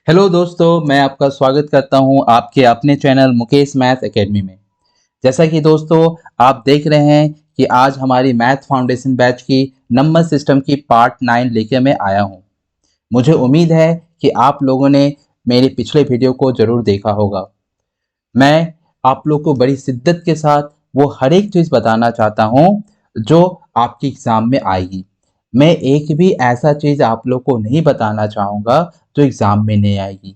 Hello दोस्तों, मैं आपका स्वागत करता हूं आपके अपने चैनल मुकेश मैथ एकेडमी में। जैसा कि दोस्तों आप देख रहे हैं कि आज हमारी मैथ फाउंडेशन बैच की नंबर सिस्टम की पार्ट 9 लेकर मैं आया हूं। मुझे उम्मीद है कि आप लोगों ने मेरे पिछले वीडियो को ज़रूर देखा होगा। मैं आप लोग को बड़ी शिद्दत के साथ वो हर एक चीज़ बताना चाहता हूँ जो आपके एग्ज़ाम में आएगी। मैं एक भी ऐसा चीज़ आप लोग को नहीं बताना चाहूँगा जो एग्ज़ाम में नहीं आएगी।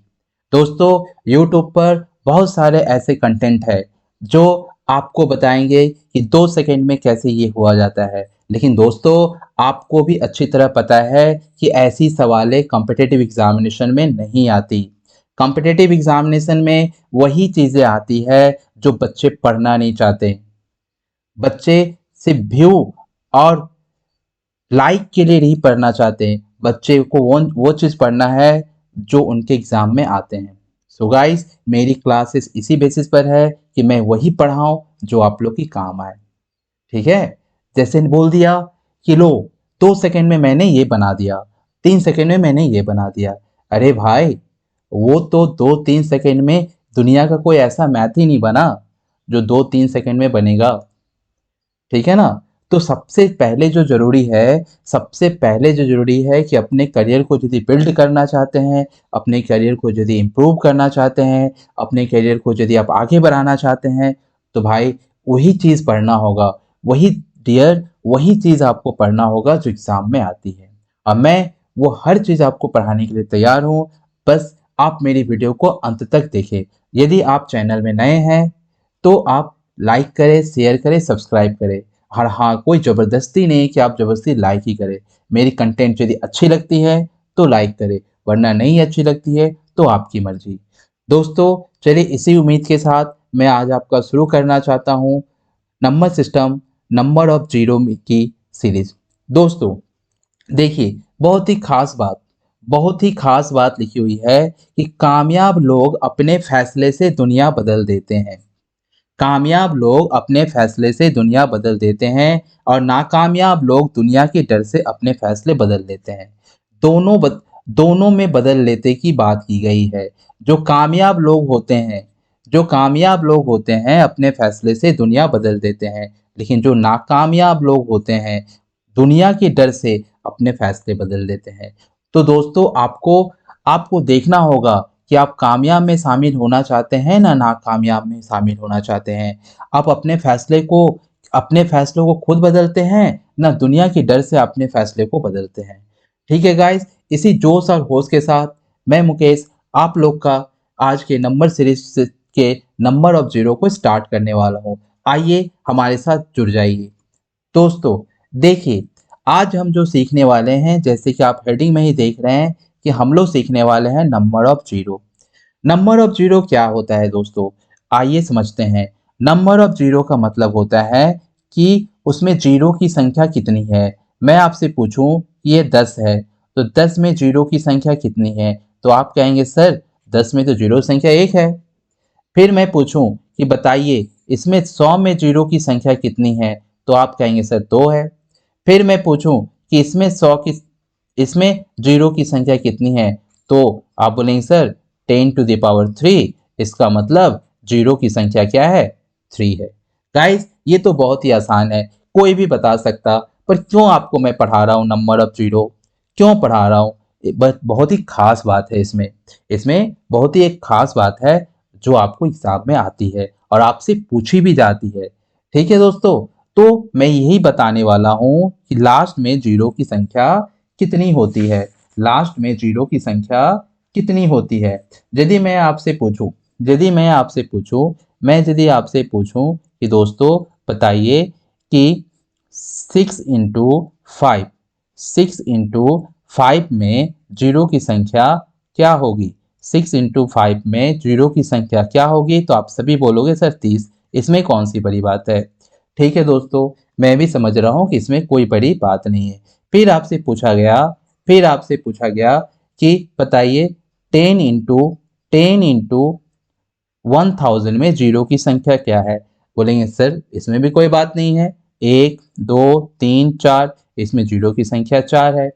दोस्तों, यूट्यूब पर बहुत सारे ऐसे कंटेंट है जो आपको बताएंगे कि 2 सेकंड में कैसे ये हुआ जाता है। लेकिन दोस्तों, आपको भी अच्छी तरह पता है कि ऐसी सवालें कॉम्पिटिटिव एग्जामिनेशन में नहीं आती। कॉम्पिटिटिव एग्जामिनेशन में वही चीज़ें आती है जो बच्चे पढ़ना नहीं चाहते। बच्चे सिर्फ व्यू और लाइक के लिए नहीं पढ़ना चाहते। बच्चे को वो चीज़ पढ़ना है जो उनके एग्ज़ाम में आते हैं। सो गाइस, मेरी क्लासेस इसी बेसिस पर है कि मैं वही पढ़ाऊँ जो आप लोग की काम आए। ठीक है। जैसे बोल दिया कि लो 2 सेकंड में मैंने ये बना दिया, 3 सेकंड में मैंने ये बना दिया। अरे भाई, वो तो 2-3 सेकंड में दुनिया का कोई ऐसा मैथ ही नहीं बना जो 2-3 सेकंड में बनेगा। ठीक है ना। तो सबसे पहले जो जरूरी है कि अपने करियर को यदि बिल्ड करना चाहते हैं, अपने करियर को यदि इम्प्रूव करना चाहते हैं, अपने करियर को यदि आप आगे बढ़ाना चाहते हैं, तो भाई वही चीज़ पढ़ना होगा। वही वही चीज़ आपको पढ़ना होगा जो एग्ज़ाम में आती है। अब मैं वो हर चीज़ आपको पढ़ाने के लिए तैयार हूँ। बस आप मेरी वीडियो को अंत तक देखें। यदि आप चैनल में नए हैं तो आप लाइक करें, शेयर करें, सब्सक्राइब करें। और हाँ, कोई ज़बरदस्ती नहीं कि आप ज़बरदस्ती लाइक ही करें। मेरी कंटेंट यदि अच्छी लगती है तो लाइक करें, वरना नहीं अच्छी लगती है तो आपकी मर्जी। दोस्तों, चलिए इसी उम्मीद के साथ मैं आज आपका शुरू करना चाहता हूँ number system, number of zero की सीरीज। दोस्तों देखिए, बहुत ही खास बात लिखी हुई है कि कामयाब लोग अपने फैसले से दुनिया बदल देते हैं। कामयाब लोग अपने फैसले से दुनिया बदल देते हैं और नाकामयाब लोग दुनिया के डर से अपने फैसले बदल देते हैं। दोनों में बदल लेते की बात की गई है। जो कामयाब लोग होते हैं जो कामयाब लोग होते हैं अपने फैसले से दुनिया बदल देते हैं। लेकिन जो नाकामयाब लोग होते हैं दुनिया के डर से अपने फैसले बदल देते हैं। तो दोस्तों, आपको आपको देखना होगा कि आप कामयाब में शामिल होना चाहते हैं ना नाकामयाब में शामिल होना चाहते हैं। आप अपने फैसलों को खुद बदलते हैं ना दुनिया के डर से अपने फैसले को बदलते हैं। ठीक है गाइस, इसी जोश और होश के साथ मैं मुकेश आप लोग का आज के नंबर सीरीज के नंबर ऑफ जीरो को स्टार्ट करने वाला हूँ। आइए हमारे साथ जुड़ जाइए। दोस्तों देखिए, आज हम जो सीखने वाले हैं, जैसे कि आप हेडिंग में ही देख रहे हैं कि हम लोग सीखने वाले हैं number of zero. Number of zero क्या होता है दोस्तों? आइए समझते हैं। नंबर ऑफ जीरो का मतलब होता है कि उसमें जीरो की संख्या कितनी है। मैं आपसे पूछूं कि ये 10 है, तो 10 में जीरो की संख्या कितनी है? तो आप कहेंगे सर 10 में तो जीरो संख्या 1 है। फिर मैं पूछूं कि बताइए इसमें 100 में जीरो की संख्या कितनी है? तो आप कहेंगे सर 2 है। फिर मैं पूछूं कि इसमें जीरो की संख्या कितनी है? तो आप बोलेंगे सर 10⁻³ इसका मतलब जीरो की संख्या क्या है? 3 है। गाइस, ये तो बहुत ही आसान है, कोई भी बता सकता। पर क्यों आपको मैं पढ़ा रहा हूँ नंबर ऑफ जीरो? क्यों पढ़ा रहा हूँ? बस बहुत ही खास बात है इसमें। इसमें बहुत ही एक खास बात है जो आपको एग्जाम में आती है और आपसे पूछी भी जाती है। ठीक है दोस्तों, तो मैं यही बताने वाला हूँ कि लास्ट में जीरो की संख्या कितनी होती है। लास्ट में जीरो की संख्या कितनी होती है? यदि मैं आपसे पूछूं यदि मैं आपसे पूछूं यदि आपसे पूछूं कि दोस्तों बताइए कि 6 × 5 6 × 5 में जीरो की संख्या क्या होगी? 6 × 5 में जीरो की संख्या क्या होगी? तो आप सभी बोलोगे सर 30। इसमें कौन सी बड़ी बात है? ठीक है दोस्तों, मैं भी समझ रहा हूँ कि इसमें कोई बड़ी बात नहीं है। फिर आपसे पूछा गया कि बताइए 10 × में जीरो की संख्या क्या है? बोलेंगे सर इसमें भी कोई बात नहीं है, 1 2 3 4, इसमें जीरो की संख्या 4 है।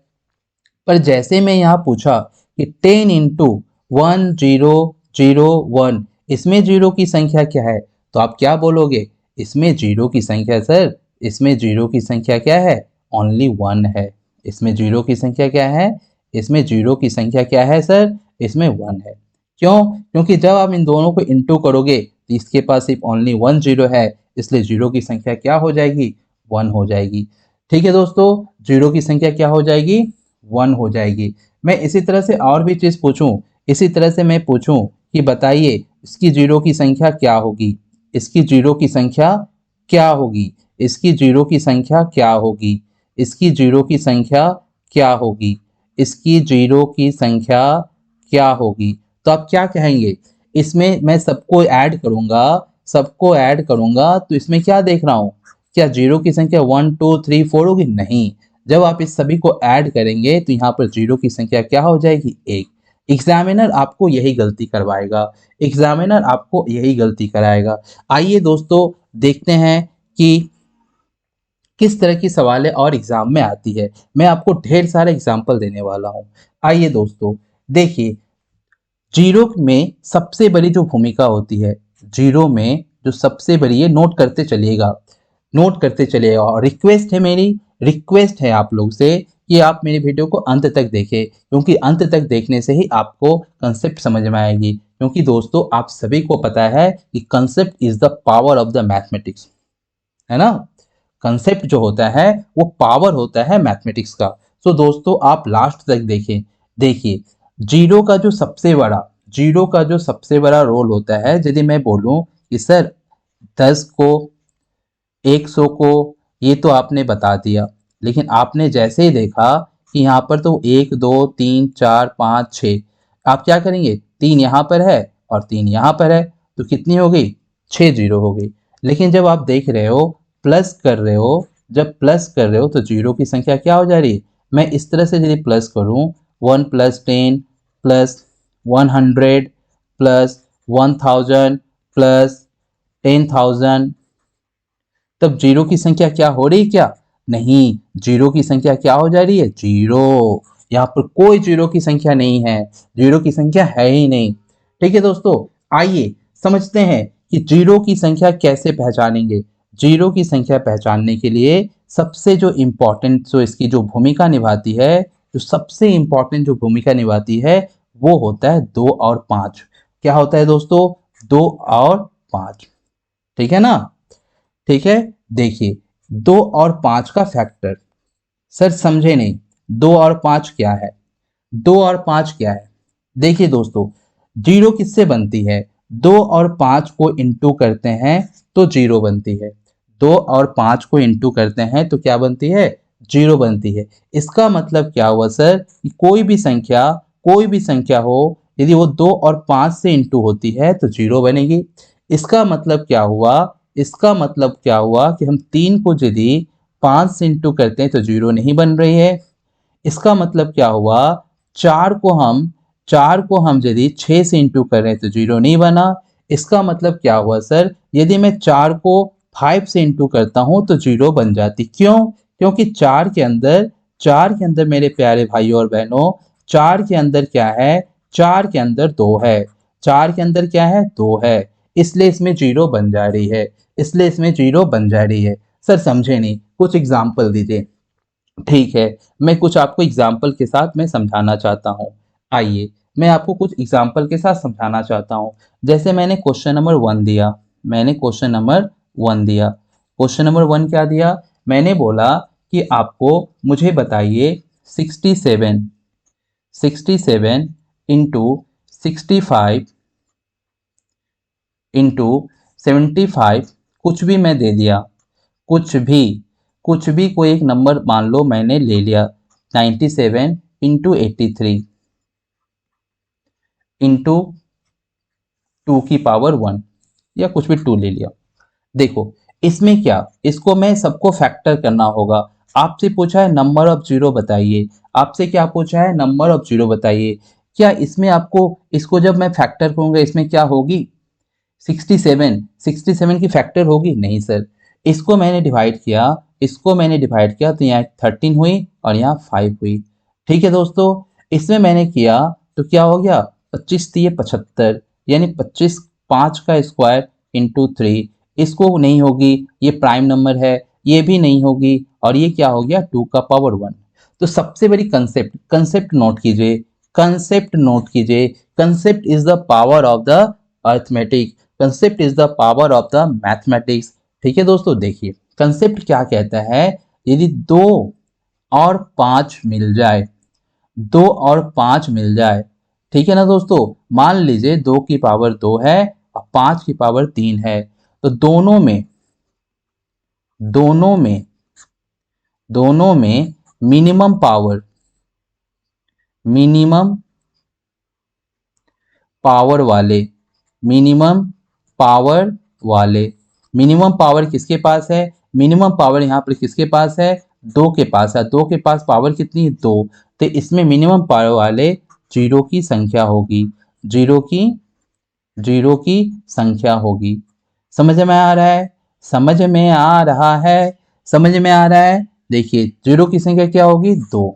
पर जैसे मैं यहाँ पूछा कि 10 1001, इसमें जीरो की संख्या क्या है? तो आप क्या बोलोगे? इसमें जीरो की संख्या सर, इसमें जीरो की संख्या क्या है? ओनली 1 है। इसमें जीरो की संख्या क्या है? इसमें जीरो की संख्या क्या है सर? इसमें 1 है। क्यों? क्योंकि जब आप इन दोनों को इंटू करोगे तो इसके पास सिर्फ ओनली 1 जीरो है, इसलिए जीरो की संख्या क्या हो जाएगी? 1 हो जाएगी। ठीक है दोस्तों, जीरो की संख्या क्या हो जाएगी? 1 हो जाएगी। मैं इसी तरह से और भी चीज पूछूं, इसी तरह से मैं पूछूं कि बताइए इसकी जीरो की संख्या क्या होगी? इसकी जीरो की संख्या क्या होगी? इसकी जीरो की संख्या क्या होगी? इसकी जीरो की संख्या क्या होगी? इसकी जीरो की संख्या क्या होगी? तो आप क्या कहेंगे? इसमें मैं सबको ऐड करूंगा, सबको ऐड करूंगा तो इसमें क्या देख रहा हूं? क्या जीरो की संख्या 1 2 3 4 होगी? नहीं। जब आप इस सभी को ऐड करेंगे तो यहाँ पर जीरो की संख्या क्या हो जाएगी? 1। एग्जामिनर आपको यही गलती करवाएगा, एग्जामिनर आपको यही गलती कराएगा। आइए दोस्तों देखते हैं कि किस तरह की सवालें और एग्जाम में आती है। मैं आपको ढेर सारे एग्जाम्पल देने वाला हूँ। आइए दोस्तों देखिए, जीरो में सबसे बड़ी जो भूमिका होती है, जीरो में जो सबसे बड़ी है, नोट करते चलिएगा, नोट करते चलिएगा। और रिक्वेस्ट है मेरी, रिक्वेस्ट है आप लोग से कि आप मेरी वीडियो को अंत तक देखें, क्योंकि अंत तक देखने से ही आपको कंसेप्ट समझ में आएगी। क्योंकि दोस्तों आप सभी को पता है कि concept is the power of the mathematics, है ना? कंसेप्ट जो होता है वो पावर होता है मैथमेटिक्स का। तो दोस्तों आप लास्ट तक देखें। देखिए, जीरो का जो सबसे बड़ा, जीरो का जो सबसे बड़ा रोल होता है, यदि मैं बोलूं कि सर 10 को, 100 को, ये तो आपने बता दिया, लेकिन आपने जैसे ही देखा कि यहाँ पर तो 1 2 3 4 5 6, आप क्या करेंगे? 3 यहाँ पर है और 3 यहाँ पर है, तो कितनी हो गई? 6 जीरो हो गई। लेकिन जब आप देख रहे हो, प्लस कर रहे हो, जब प्लस कर रहे हो तो जीरो की संख्या क्या हो जा रही है? मैं इस तरह से यदि प्लस करूं, 1 + 10 + 100 + 1000 + 10,000, तब जीरो की संख्या क्या हो रही? क्या नहीं, जीरो की संख्या क्या हो जा रही है? जीरो। यहाँ पर कोई जीरो की संख्या नहीं है, जीरो की संख्या है ही नहीं। ठीक है दोस्तों, आइए समझते हैं कि जीरो की संख्या कैसे पहचानेंगे। जीरो की संख्या पहचानने के लिए सबसे जो इम्पोर्टेंट, जो इसकी जो भूमिका निभाती है, जो सबसे इम्पोर्टेंट जो भूमिका निभाती है, वो होता है 2 और 5। क्या होता है दोस्तों? 2 और 5। ठीक है ना? ठीक है। देखिए, 2 और 5 का फैक्टर, सर समझे नहीं, 2 और 5 क्या है? 2 और 5 क्या है? देखिए दोस्तों, जीरो किससे बनती है? 2 और 5 को इंटू करते हैं तो जीरो बनती है। 2 और 5 को इंटू करते हैं तो क्या बनती है? जीरो बनती है। इसका मतलब क्या हुआ सर? कि कोई भी संख्या, कोई भी संख्या हो, यदि वो 2 और 5 से इंटू होती है तो जीरो बनेगी। इसका मतलब क्या हुआ? इसका मतलब क्या हुआ कि हम 3 को यदि 5 से इंटू करते हैं तो जीरो नहीं बन रही है। इसका मतलब क्या हुआ? 4 को हम, 4 को हम यदि 6 से इंटू कर रहे हैं तो जीरो नहीं बना। इसका मतलब क्या हुआ सर? यदि मैं 4 को 5 से इंटू करता हूं तो जीरो बन जाती। क्यों? क्योंकि 4 के अंदर, 4 के अंदर मेरे प्यारे भाइयों और बहनों, 4 के अंदर क्या है? 4 के अंदर 2 है। 4 के अंदर क्या है? 2 है। इसलिए इसमें जीरो बन जा रही है, इसलिए इसमें जीरो बन जा रही है। सर समझे नहीं, कुछ एग्जाम्पल दीजिए। ठीक है, मैं कुछ आपको एग्जाम्पल के साथ मैं समझाना चाहता हूँ। आइए, मैं आपको कुछ एग्जाम्पल के साथ समझाना चाहता हूँ। जैसे मैंने क्वेश्चन नंबर 1 दिया, मैंने क्वेश्चन नंबर 1 दिया। क्वेश्चन नंबर 1 क्या दिया? मैंने बोला कि आपको मुझे बताइए 67, 67 इंटू 65 इंटू 75, कुछ भी मैं दे दिया, कुछ भी, कुछ भी कोई एक नंबर मान लो मैंने ले लिया, 97 इंटू 83 इंटू 2 की पावर 1, या कुछ भी 2 ले लिया। देखो, इसमें क्या, इसको मैं सबको फैक्टर करना होगा। आपसे पूछा है नंबर ऑफ जीरो बताइए, आपसे क्या पूछा है? नंबर ऑफ जीरो बताइए। क्या इसमें आपको, इसको जब मैं फैक्टर करूंगा इसमें क्या होगी? 67, 67 की फैक्टर होगी? नहीं सर। इसको मैंने डिवाइड किया, इसको मैंने डिवाइड किया तो यहाँ 13 हुई और यहाँ 5 हुई। ठीक है दोस्तों, इसमें मैंने किया तो क्या हो गया? 25 तिये 75, यानी 25 5 का स्क्वायर इंटू 3, इसको नहीं होगी, ये प्राइम नंबर है, ये भी नहीं होगी, और ये क्या हो गया 2 का पावर 1। तो सबसे बड़ी कंसेप्ट, कंसेप्ट नोट कीजिए, कंसेप्ट नोट कीजिए, concept is the power of the arithmetic, concept is the power of the mathematics. ठीक है दोस्तों, देखिए कंसेप्ट क्या कहता है, यदि 2 और 5 मिल जाए, 2 और 5 मिल जाए, ठीक है ना दोस्तों, मान लीजिए 2 की पावर 2 है और 5 की पावर 3 है, तो दोनों में दोनों में मिनिमम पावर, मिनिमम पावर वाले, मिनिमम पावर वाले, मिनिमम पावर किसके पास है, मिनिमम पावर यहाँ पर किसके पास है, 2 के पास है, 2 के पास पावर कितनी है 2, तो इसमें मिनिमम पावर वाले जीरो की संख्या होगी, जीरो की जीरो की संख्या होगी। समझ में आ रहा है, समझ में आ रहा है, समझ में आ रहा है। देखिए जीरो की संख्या क्या होगी 2,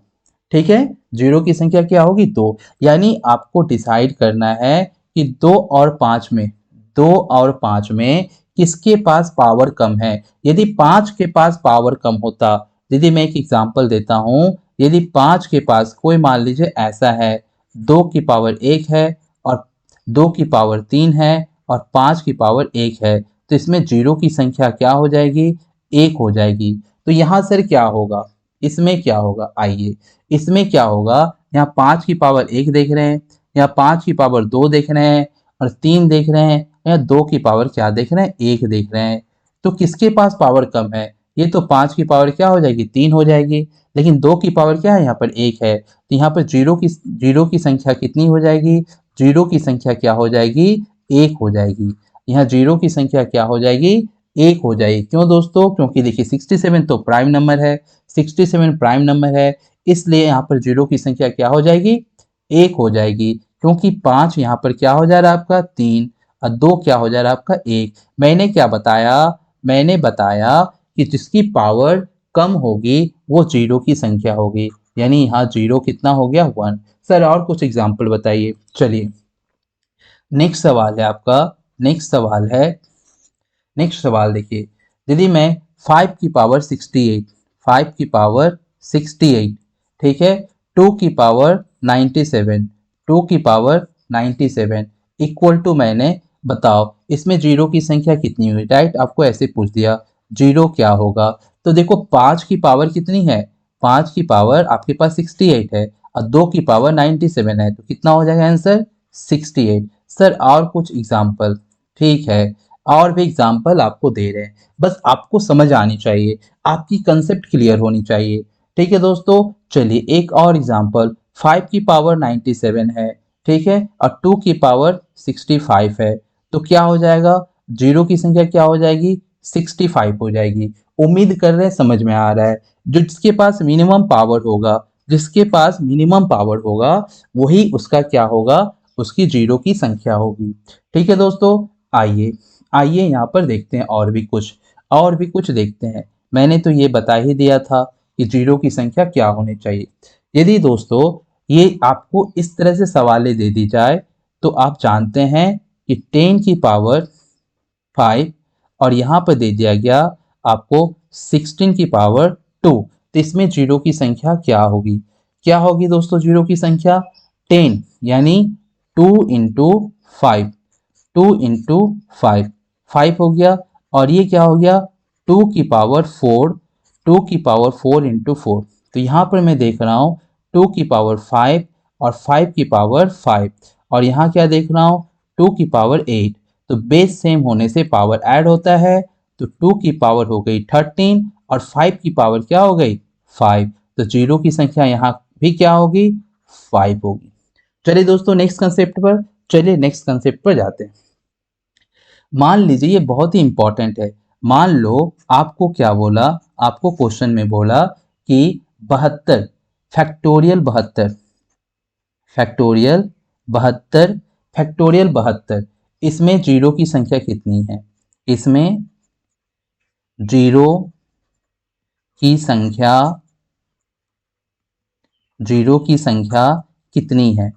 ठीक है, जीरो की संख्या क्या होगी 2, यानी आपको डिसाइड करना है कि 2 और 5 में, 2 और 5 में किसके पास पावर कम है। यदि 5 के पास पावर कम होता, यदि मैं एक एग्जांपल देता हूं, यदि 5 के पास कोई मान लीजिए ऐसा है, 2 की पावर 1 है और 2 की पावर 3 है और 5 की पावर 1 है, तो इसमें जीरो की संख्या क्या हो जाएगी, 1 हो जाएगी। तो यहाँ सर क्या होगा, इसमें क्या होगा, आइए इसमें क्या होगा, यहाँ 5 की पावर 1 देख रहे हैं, यहाँ 5 की पावर 2 देख रहे हैं और 3 देख रहे हैं, यहाँ 2 की पावर क्या देख रहे हैं, 1 देख रहे हैं। तो किसके पास पावर कम है, ये तो 5 की पावर क्या हो जाएगी 3 हो जाएगी, लेकिन 2 की पावर क्या है यहाँ पर 1 है, तो यहाँ पर जीरो की संख्या कितनी हो जाएगी, जीरो की संख्या क्या हो जाएगी, 1 हो जाएगी। यहाँ जीरो की संख्या क्या हो जाएगी, 1 हो जाएगी। क्यों दोस्तों, क्योंकि देखिए 67 तो प्राइम नंबर है, 67 प्राइम नंबर है, इसलिए यहाँ पर जीरो की संख्या क्या हो जाएगी, 1 हो जाएगी। क्योंकि 5 यहाँ पर क्या हो जा रहा है आपका 3 और 2 क्या हो जा रहा है आपका 1। मैंने क्या बताया, मैंने बताया कि जिसकी पावर कम होगी वो जीरो की संख्या होगी, यानी यहाँ जीरो कितना हो गया 1। सर और कुछ एग्जाम्पल बताइए। चलिए नेक्स्ट सवाल है आपका, नेक्स्ट सवाल है, नेक्स्ट सवाल देखिए, यदि मैं 5 की पावर 68, 5 की पावर 68, ठीक है, 2 की पावर 97, 2 की पावर 97 इक्वल टू, मैंने बताओ इसमें जीरो की संख्या कितनी हुई, राइट, आपको ऐसे पूछ दिया जीरो क्या होगा। तो देखो 5 की पावर कितनी है, 5 की पावर आपके पास 68 है और 2 की पावर 97 है, तो कितना हो जाएगा आंसर 68। सर और कुछ एग्जाम्पल, ठीक है, और भी एग्जाम्पल आपको दे रहे हैं, बस आपको समझ आनी चाहिए, आपकी कंसेप्ट क्लियर होनी चाहिए। ठीक है दोस्तों, चलिए एक और एग्जाम्पल, 5 की पावर 97 है, ठीक है, और 2 की पावर 65 है, तो क्या हो जाएगा, जीरो की संख्या क्या हो जाएगी 65 हो जाएगी। उम्मीद कर रहे हैं समझ में आ रहा है। जिसके पास मिनिमम पावर होगा, जिसके पास मिनिमम पावर होगा वही उसका क्या होगा, उसकी जीरो की संख्या होगी। ठीक है दोस्तों, आइए आइए यहाँ पर देखते हैं और भी कुछ, और भी कुछ देखते हैं। मैंने तो ये बता ही दिया था कि जीरो की संख्या क्या होनी चाहिए। यदि दोस्तों ये आपको इस तरह से सवालें दे दी जाए, तो आप जानते हैं कि 10 की पावर 5 और यहाँ पर दे दिया गया आपको 16 की पावर 2, तो इसमें जीरो की संख्या क्या होगी, क्या होगी दोस्तों जीरो की संख्या 10, यानी 2 इंटू 5, 2 इंटू 5, 5 हो गया, और ये क्या हो गया 2 की पावर 4, 2 की पावर 4 इंटू 4, तो यहाँ पर मैं देख रहा हूँ 2 की पावर 5 और 5 की पावर 5, और यहाँ क्या देख रहा हूँ 2 की पावर 8, तो बेस सेम होने से पावर ऐड होता है, तो 2 की पावर हो गई 13 और 5 की पावर क्या हो गई 5, तो जीरो की संख्या यहाँ भी क्या होगी 5 होगी। चलिए दोस्तों नेक्स्ट कंसेप्ट पर, चलिए नेक्स्ट कंसेप्ट पर जाते हैं। मान लीजिए ये बहुत ही इंपॉर्टेंट है, मान लो आपको क्या बोला, आपको क्वेश्चन में बोला कि 72 फैक्टोरियल 72, फैक्टोरियल 72, फैक्टोरियल 72, इसमें जीरो की संख्या कितनी है, इसमें जीरो की संख्या, जीरो की संख्या कितनी है,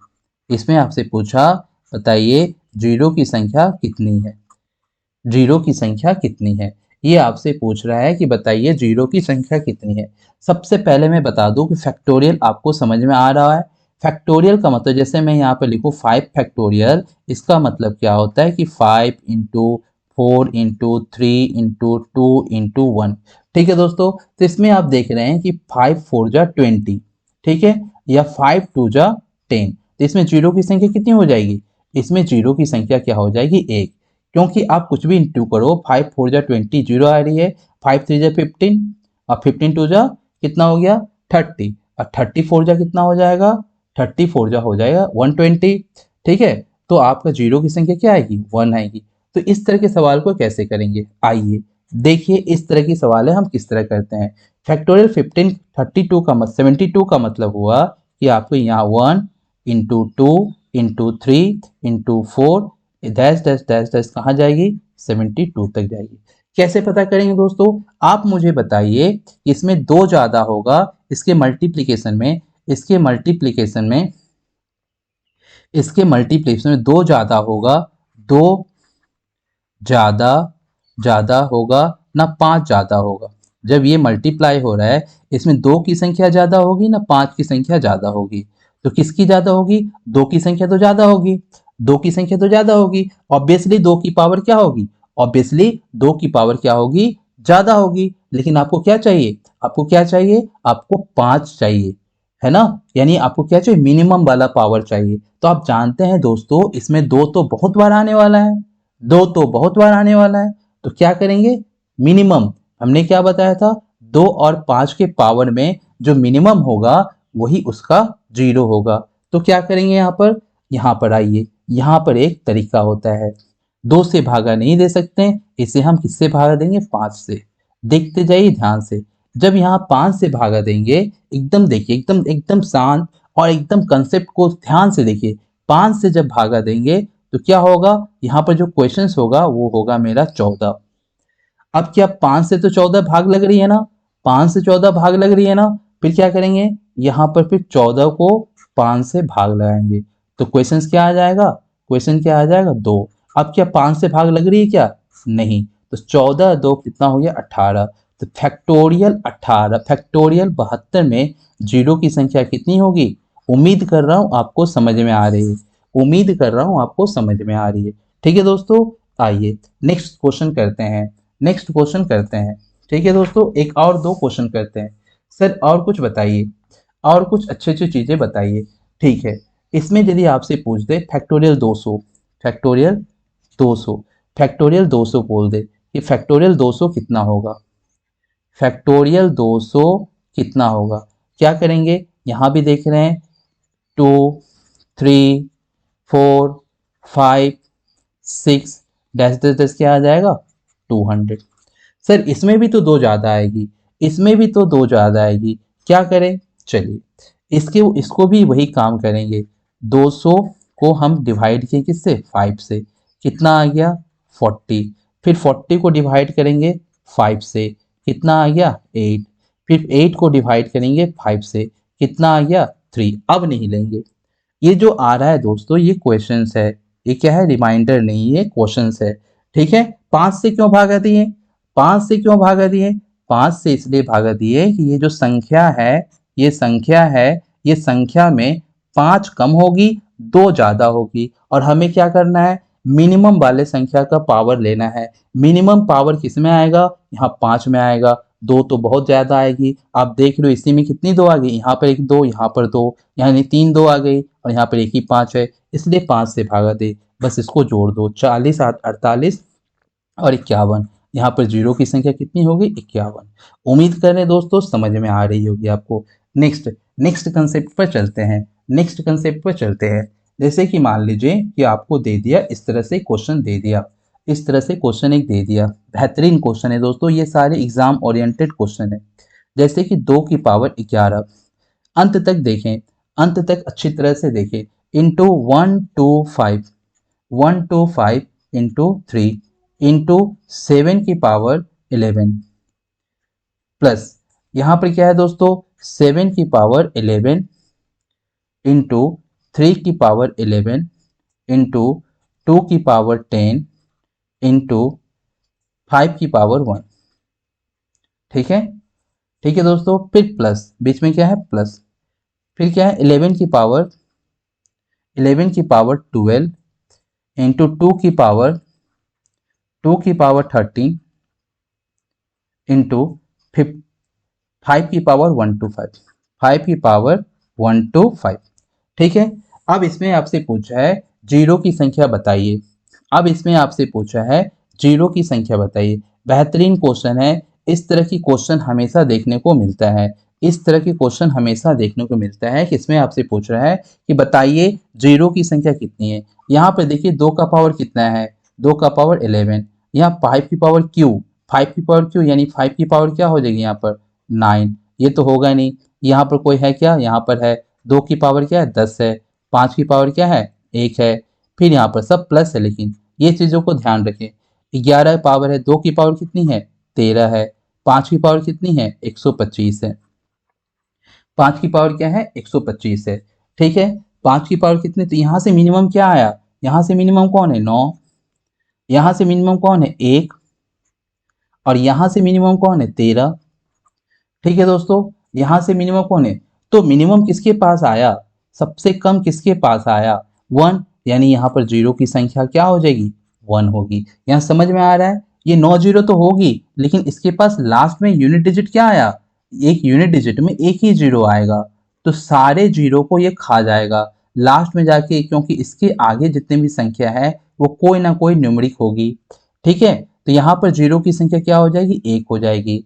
इसमें आपसे पूछा बताइए जीरो की संख्या कितनी है, जीरो की संख्या कितनी है। ये आपसे पूछ रहा है कि बताइए जीरो की संख्या कितनी है। सबसे पहले मैं बता दूं कि फैक्टोरियल आपको समझ में आ रहा है। फैक्टोरियल का मतलब जैसे मैं यहाँ पे लिखूँ 5 फैक्टोरियल, इसका मतलब क्या होता है कि 5 इंटू 4 इंटू 3 इंटू 2 इंटू 1। ठीक है दोस्तों, तो इसमें आप देख रहे हैं कि 5 4 जा 20, ठीक है, या 5 2 जा 10। तो इसमें जीरो की संख्या कितनी हो जाएगी, इसमें जीरो की संख्या क्या हो जाएगी, एक। क्योंकि आप कुछ भी इंटू करो, 5 4 जा 20 जीरो आ रही है, 5 3 जा 15 और 15 2 जा कितना हो गया 30, और 34 जा कितना हो जाएगा, 34 जा हो जाएगा 120। ठीक है, तो आपका जीरो की संख्या क्या आएगी, 1 आएगी। तो इस तरह के सवाल को कैसे करेंगे, आइए देखिए इस तरह की सवाल है हम किस तरह करते हैं। फैक्टोरियल 15 32 का 72 का मतलब हुआ कि आपको यहाँ 1 into 2 into 3 into 4 dash dash dash dash कहाँ जाएगी, 72 तक जाएगी। कैसे पता करेंगे दोस्तों, आप मुझे बताइए, इसमें दो ज्यादा होगा, इसके मल्टीप्लिकेशन में, इसके मल्टीप्लिकेशन में, इसके मल्टीप्लिकेशन में दो ज्यादा होगा, दो ज्यादा ज्यादा होगा ना पांच ज्यादा होगा। जब ये मल्टीप्लाई हो रहा है, इसमें दो की संख्या ज्यादा होगी ना पांच की संख्या ज्यादा होगी, तो किसकी ज्यादा होगी, दो की संख्या तो ज्यादा होगी, दो की संख्या तो ज्यादा होगी। ऑब्वियसली दो की पावर क्या होगी, ऑब्वियसली दो की पावर क्या होगी, ज्यादा होगी। लेकिन आपको क्या चाहिए, आपको क्या चाहिए, आपको पांच चाहिए, है ना। यानी आपको क्या चाहिए, मिनिमम वाला पावर चाहिए। तो आप जानते हैं दोस्तों, इसमें दो तो बहुत बार आने वाला है, दो तो बहुत बार आने वाला है। तो क्या करेंगे, मिनिमम, हमने क्या बताया था, दो और पांच के पावर में जो मिनिमम होगा वही उसका जीरो होगा। तो क्या करेंगे यहाँ पर आइए, यहाँ पर एक तरीका होता है, दो से भागा नहीं दे सकते, इसे हम किससे भागा देंगे, पांच से। देखते जाइए ध्यान से, जब यहाँ पांच से भागा देंगे, एकदम देखिए, एकदम एकदम शांत और एकदम कंसेप्ट को ध्यान से देखिए, पांच से जब भागा देंगे तो क्या होगा, यहाँ पर जो क्वेश्चंस होगा वो होगा मेरा 14। अब क्या पांच से तो 14 भाग लग रही है ना, पांच से 14 भाग लग रही है ना, फिर क्या करेंगे, यहाँ पर फिर 14 को पांच से भाग लगाएंगे, तो क्वेश्चंस क्या आ जाएगा, क्वेश्चन क्या आ जाएगा, दो। अब क्या पांच से भाग लग रही है क्या, नहीं, तो 14 दो कितना हो गया 18। तो फैक्टोरियल 18, फैक्टोरियल 72 में जीरो की संख्या कितनी होगी, उम्मीद कर रहा हूं आपको समझ में आ रही है, उम्मीद कर रहा हूं आपको समझ में आ रही है। ठीक है दोस्तों, आइए नेक्स्ट क्वेश्चन करते हैं, नेक्स्ट क्वेश्चन करते हैं। ठीक है दोस्तों, एक और दो क्वेश्चन करते हैं। सर और कुछ बताइए, और कुछ अच्छी अच्छी चीजें बताइए। ठीक है, इसमें यदि आपसे पूछ दे फैक्टोरियल 200, फैक्टोरियल 200, फैक्टोरियल 200 बोल दे कि फैक्टोरियल 200 कितना होगा, फैक्टोरियल 200 कितना होगा। क्या करेंगे, यहां भी देख रहे हैं, 2 3 4 5 6 डैश डैश डैश क्या आ जाएगा, 200। सर इसमें भी तो दो ज्यादा आएगी, इसमें भी तो दो ज्यादा आएगी, क्या करें, चलिए इसके इसको भी वही काम करेंगे। 200 को हम डिवाइड किए किससे, 5 से, कितना आ गया 40। फिर 40 को डिवाइड करेंगे 5 से, कितना आ गया 8। फिर 8 को डिवाइड करेंगे 5 से, कितना आ गया 3। अब नहीं लेंगे, ये जो आ रहा है दोस्तों ये क्वेश्चंस है, ये क्या है, रिमाइंडर नहीं है, क्वेश्चंस है। ठीक है, पांच से क्यों भागा दिए, पांच से क्यों भागा दिए, पांच से इसलिए भागा दिए कि ये जो संख्या है, ये संख्या है, ये संख्या में पांच कम होगी, दो ज्यादा होगी, और हमें क्या करना है, मिनिमम वाले संख्या का पावर लेना है। मिनिमम पावर किस में आएगा, यहाँ पांच में आएगा, दो तो बहुत ज्यादा आएगी। आप देख लो इसी में कितनी दो आ गई, यहाँ पर एक दो, यहाँ पर दो, यानी तीन दो आ गई, और यहाँ पर एक ही पांच है, इसलिए पांच से भागा दे। बस इसको जोड़ दो, 40 48 और 51। यहाँ पर जीरो की संख्या कितनी होगी, 51। उम्मीद कर रहे हैं दोस्तों समझ में आ रही होगी आपको। नेक्स्ट, नेक्स्ट कंसेप्ट पर चलते हैं, नेक्स्ट कंसेप्ट पर चलते हैं। जैसे कि मान लीजिए कि आपको दे दिया, इस तरह से क्वेश्चन दे दिया, इस तरह से क्वेश्चन एक दे दिया, बेहतरीन क्वेश्चन है दोस्तों, ये सारे एग्जाम ओरिएंटेड क्वेश्चन है। जैसे कि 2 की पावर 11, अंत तक देखें, अंत तक अच्छी तरह से देखें, इंटू 125, 125 इंटू 3 इंटू 7 की पावर 11 प्लस, यहाँ पर क्या है दोस्तों, 7 की पावर 11 इंटू 3 की पावर 11 इंटू 2 की पावर 10 इंटू 5 की पावर 1। ठीक है, ठीक है दोस्तों। फिर प्लस, बीच में क्या है प्लस, फिर क्या है 11 की पावर 12 इंटू 2 की पावर 13 इंटू 5 की पावर 1 to 5, 5 की पावर 1 to 5। ठीक है, अब इसमें आपसे पूछा है जीरो की संख्या बताइए। अब इसमें आपसे पूछा है जीरो की संख्या बताइए। बेहतरीन क्वेश्चन है। इस तरह की क्वेश्चन हमेशा देखने को मिलता है। इस तरह की क्वेश्चन हमेशा देखने को मिलता है कि इसमें आपसे पूछ रहा है कि बताइए जीरो की संख्या कितनी है। यहाँ पर देखिए 2 का पावर कितना है, 2 का पावर 11। यहाँ 5 की पावर क्यू, 5 की पावर क्यू यानी 5 की पावर क्या हो जाएगी यहाँ पर 9। ये तो होगा नहीं। यहाँ पर कोई है क्या, यहाँ पर है 2 की पावर क्या है 10 है, 5 की पावर क्या है 1 है, फिर यहाँ पर सब प्लस है। लेकिन ये चीज़ों को ध्यान रखें। 11 पावर है, 2 की पावर कितनी है 13 है, 5 की पावर कितनी है 125 है, 5 की पावर क्या है 125 है। ठीक है, 5 की पावर कितनी, तो यहाँ से मिनिमम क्या आया, यहाँ से मिनिमम कौन है 9, यहाँ से मिनिमम कौन है 1, और यहाँ से मिनिमम कौन है 13। ठीक है दोस्तों, यहाँ से मिनिमम कौन है, तो मिनिमम किसके पास आया, सबसे कम किसके पास आया 1, यानी यहाँ पर जीरो की संख्या क्या हो जाएगी 1 होगी। यहाँ समझ में आ रहा है, ये 9 जीरो तो होगी लेकिन इसके पास लास्ट में यूनिट डिजिट क्या आया, एक यूनिट डिजिट में एक ही जीरो आएगा, तो सारे जीरो को ये खा जाएगा लास्ट में जाके, क्योंकि इसके आगे जितने भी संख्या है वो कोई ना कोई न्यूमरिक होगी। ठीक है, तो यहाँ पर जीरो की संख्या क्या हो जाएगी 1 हो जाएगी।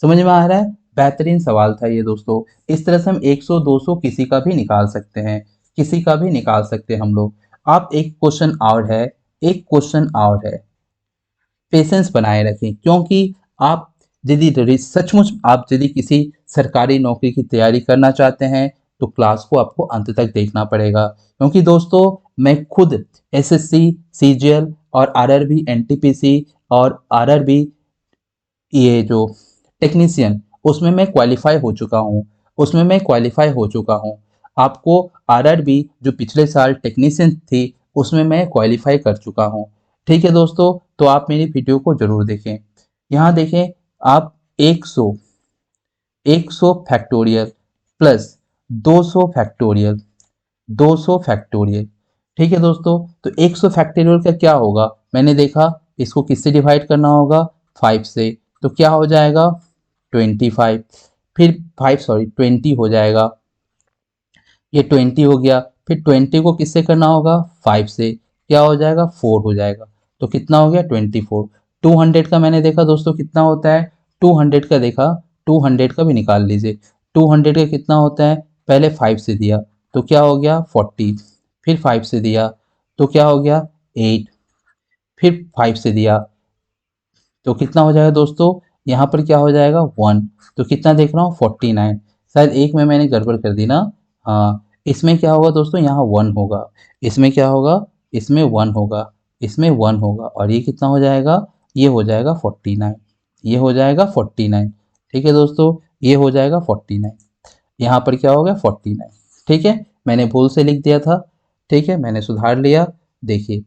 समझ में आ रहा है, बेहतरीन सवाल था ये दोस्तों। इस तरह से हम 100 200 किसी का भी निकाल सकते हैं, किसी का भी निकाल सकते हैं हम लोग। आप एक क्वेश्चन और है, एक क्वेश्चन और है, पेशेंस बनाए रखें, क्योंकि आप यदि सचमुच आप यदि किसी सरकारी नौकरी की तैयारी करना चाहते हैं तो क्लास को आपको अंत तक देखना पड़ेगा। क्योंकि दोस्तों मैं खुद एसएससी, सीजीएल और आरआरबी, एनटीपीसी और आरआरबी, ये जो टेक्नीशियन, उसमें मैं क्वालिफाई हो चुका हूँ, उसमें मैं क्वालिफाई हो चुका हूँ। आपको आरआरबी जो पिछले साल टेक्नीशियन थी उसमें मैं क्वालिफाई कर चुका हूँ। ठीक है दोस्तों, तो आप मेरी वीडियो को जरूर देखें। यहाँ देखें आप 100, 100 फैक्टोरियल प्लस 200 फैक्टोरियल, 200 फैक्टोरियल। ठीक है दोस्तों, तो 100 फैक्टोरियल का क्या होगा, मैंने देखा इसको किससे डिवाइड करना होगा 5 से, तो क्या हो जाएगा 25, फिर 20 हो जाएगा, ये 20 हो गया, फिर 20 को किससे करना होगा 5 से, क्या हो जाएगा 4 हो जाएगा, तो कितना हो गया 24। 200 का मैंने देखा दोस्तों कितना होता है, 200 का देखा, 200 का भी निकाल लीजिए। 200 का कितना होता है, पहले 5 से दिया तो क्या हो गया 40, फिर 5 से दिया तो क्या हो गया 8, फिर 5 से दिया तो कितना हो जाएगा दोस्तों, यहाँ पर क्या हो जाएगा 1, तो कितना देख रहा हूँ 49। शायद एक में मैंने गड़बड़ कर दी ना, हाँ इसमें क्या होगा दोस्तों, यहाँ 1 होगा, इसमें क्या होगा, इसमें 1 होगा, इसमें 1 होगा, और ये कितना हो जाएगा, ये हो जाएगा 49, ये हो जाएगा 49। ठीक है दोस्तों, ये हो जाएगा 49, यहाँ पर क्या होगा 49। ठीक है, मैंने भूल से लिख दिया था, ठीक है मैंने सुधार लिया। देखिए,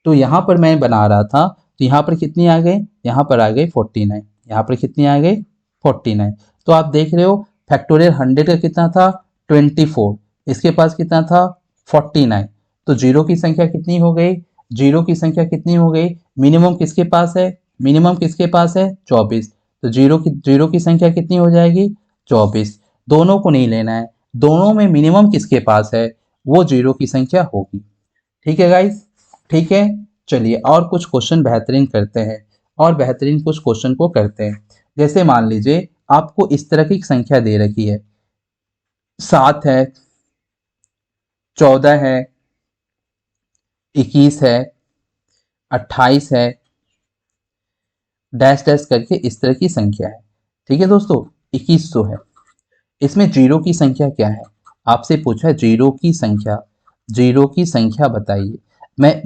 तो यहाँ पर मैं बना रहा था, तो यहाँ पर कितनी आ गई, यहाँ पर आ गई 49, यहाँ पर कितनी आ गई 49। तो आप देख रहे हो फैक्टोरियल 100 का कितना था 24, इसके पास कितना था 49, तो जीरो की संख्या कितनी हो गई, जीरो की संख्या कितनी हो गई, मिनिमम किसके पास है, मिनिमम किसके पास है 24, तो जीरो की संख्या कितनी हो जाएगी 24। दोनों को नहीं लेना है, दोनों में मिनिमम किसके पास है वो जीरो की संख्या होगी। ठीक है गाइस, ठीक है, चलिए और कुछ क्वेश्चन बेहतरीन करते हैं, और बेहतरीन कुछ क्वेश्चन को करते हैं। जैसे मान लीजिए आपको इस तरह की संख्या दे रखी है, 7 है, 14 है, 21 है, 28 है, डैश डैश करके इस तरह की संख्या है। ठीक है दोस्तों, 2100 है। इसमें जीरो की संख्या क्या है, आपसे पूछा है जीरो की संख्या, जीरो की संख्या बताइए। मैं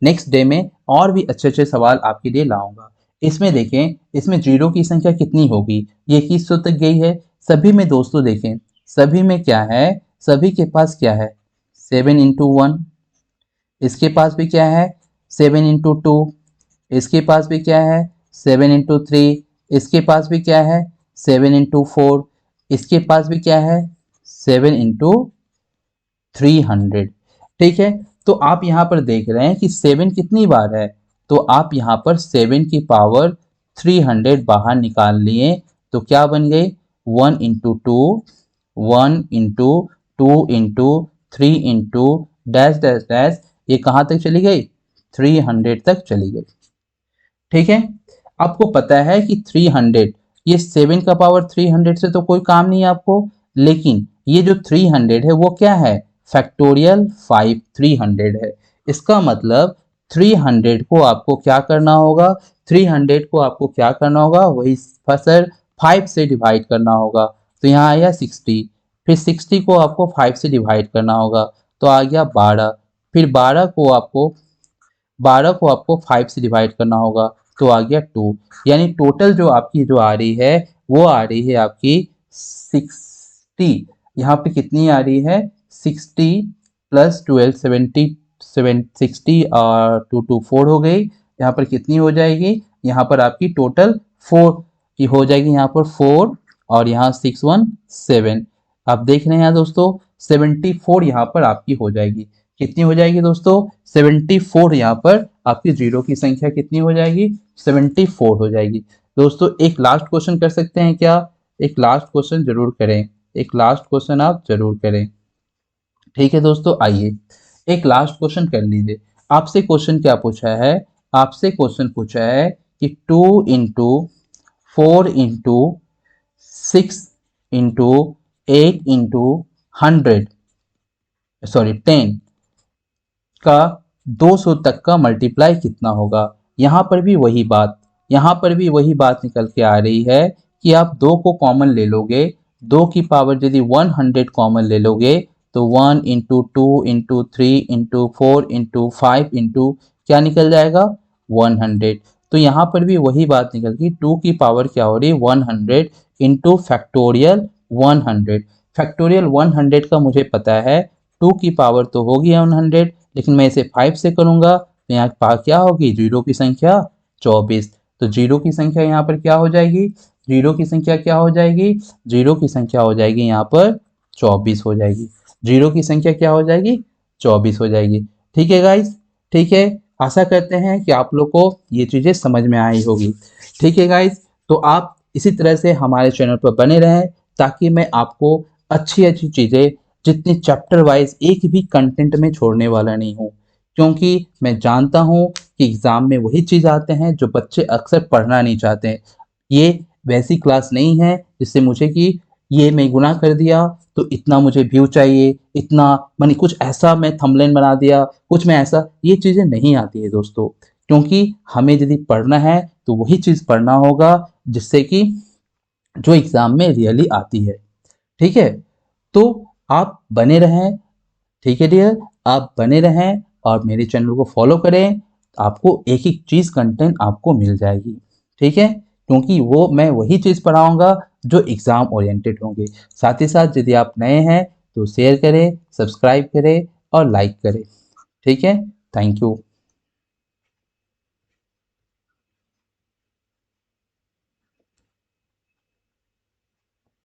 नेक्स्ट डे में और भी अच्छे अच्छे सवाल आपके लिए लाऊंगा। इसमें देखें, इसमें जीरो की संख्या कितनी होगी, ये 2100 तक गई है, सभी में दोस्तों देखें, सभी में क्या है सभी के पास क्या है 7 इंटू 1, इसके पास भी क्या है 7 इंटू 2, इसके पास भी क्या है 7 इंटू 3, इसके पास भी क्या है 7 इंटू 4, इसके पास भी क्या है 7 इंटू 300। ठीक है, तो आप यहाँ पर देख रहे हैं कि 7 कितनी बार है, तो आप यहाँ पर 7 की पावर 300 बाहर निकाल लिए, तो क्या बन गई 1 into 2, 1 into 2 into 3 into dash dash dash, ये कहाँ तक चली गई 300 तक चली गई। ठीक है, आपको पता है कि 300, ये 7 का पावर 300 से तो कोई काम नहीं है आपको, लेकिन ये जो 300 है वो क्या है फैक्टोरियल 5 300 है। इसका मतलब 300 को आपको क्या करना होगा, 300 को आपको क्या करना होगा, वही सर 5 से डिवाइड करना होगा, तो यहाँ आया 60, फिर 60 को आपको 5 से डिवाइड करना होगा तो आ गया 12, फिर 12 को आपको 5 से डिवाइड करना होगा तो आ गया 2, यानी टोटल जो आपकी जो आ रही है वो आ रही है आपकी 60। यहाँ पे कितनी आ रही है 60 प्लस 12 60 और 2 2 4 हो गई, यहाँ पर कितनी हो जाएगी, यहाँ पर आपकी टोटल 4 की हो जाएगी, यहाँ पर 4 और यहाँ 6 1 7। आप देख रहे हैं दोस्तों 74 यहाँ पर आपकी हो जाएगी, कितनी हो जाएगी दोस्तों 74, यहाँ पर आपकी जीरो की संख्या कितनी हो जाएगी 74 हो जाएगी। दोस्तों एक लास्ट क्वेश्चन कर सकते हैं क्या, एक लास्ट क्वेश्चन जरूर करें, एक लास्ट क्वेश्चन आप जरूर करें। ठीक है दोस्तों, आइए एक लास्ट क्वेश्चन कर लीजिए। आपसे क्वेश्चन क्या पूछा है, आपसे क्वेश्चन पूछा है कि 2 into 4 into 6 into 8 into 100 sorry 10 का 200 तक का मल्टीप्लाई कितना होगा। यहाँ पर भी वही बात, यहाँ पर भी वही बात निकल के आ रही है कि आप 2 को कॉमन ले लोगे, 2 की पावर यदि 100 कॉमन ले लोगे तो 1 into 2 into 3 into 4 into 5 into क्या निकल जाएगा 100। तो यहाँ पर भी वही बात निकल गई, 2 की पावर क्या हो रही है 100 इंटू फैक्टोरियल 100। फैक्टोरियल 100 का मुझे पता है 2 की पावर तो होगी 100, लेकिन मैं इसे 5 से करूंगा तो यहाँ पर क्या होगी जीरो की संख्या 24, तो जीरो की संख्या यहाँ पर क्या हो जाएगी, जीरो की संख्या क्या हो जाएगी, जीरो की संख्या हो जाएगी यहाँ पर 24 हो जाएगी, जीरो की संख्या क्या हो जाएगी 24 हो जाएगी। ठीक है गाइस, ठीक है, आशा करते हैं कि आप लोग को ये चीज़ें समझ में आई होगी। ठीक है गाइस, तो आप इसी तरह से हमारे चैनल पर बने रहें ताकि मैं आपको अच्छी अच्छी चीज़ें जितनी चैप्टर वाइज एक भी कंटेंट में छोड़ने वाला नहीं हूँ, क्योंकि मैं जानता हूँ कि एग्ज़ाम में वही चीज़ आते हैं जो बच्चे अक्सर पढ़ना नहीं चाहते हैं। ये वैसी क्लास नहीं है जिससे मुझे कि ये मैं गुनाह कर दिया तो इतना मुझे व्यू चाहिए, इतना मैंने कुछ ऐसा मैं थंबनेल बना दिया, कुछ मैं ऐसा, ये चीज़ें नहीं आती है दोस्तों, क्योंकि हमें यदि पढ़ना है तो वही चीज़ पढ़ना होगा जिससे कि जो एग्ज़ाम में रियली आती है। ठीक है, तो आप बने रहें, ठीक है डियर, आप बने रहें और मेरे चैनल को फॉलो करें, आपको एक एक चीज़ कंटेंट आपको मिल जाएगी। ठीक है, क्योंकि वो मैं वही चीज़ पढ़ाऊंगा जो एग्ज़ाम ओरिएंटेड होंगे। साथ ही साथ यदि आप नए हैं तो शेयर करें, सब्सक्राइब करें और लाइक करें। ठीक है, थैंक यू।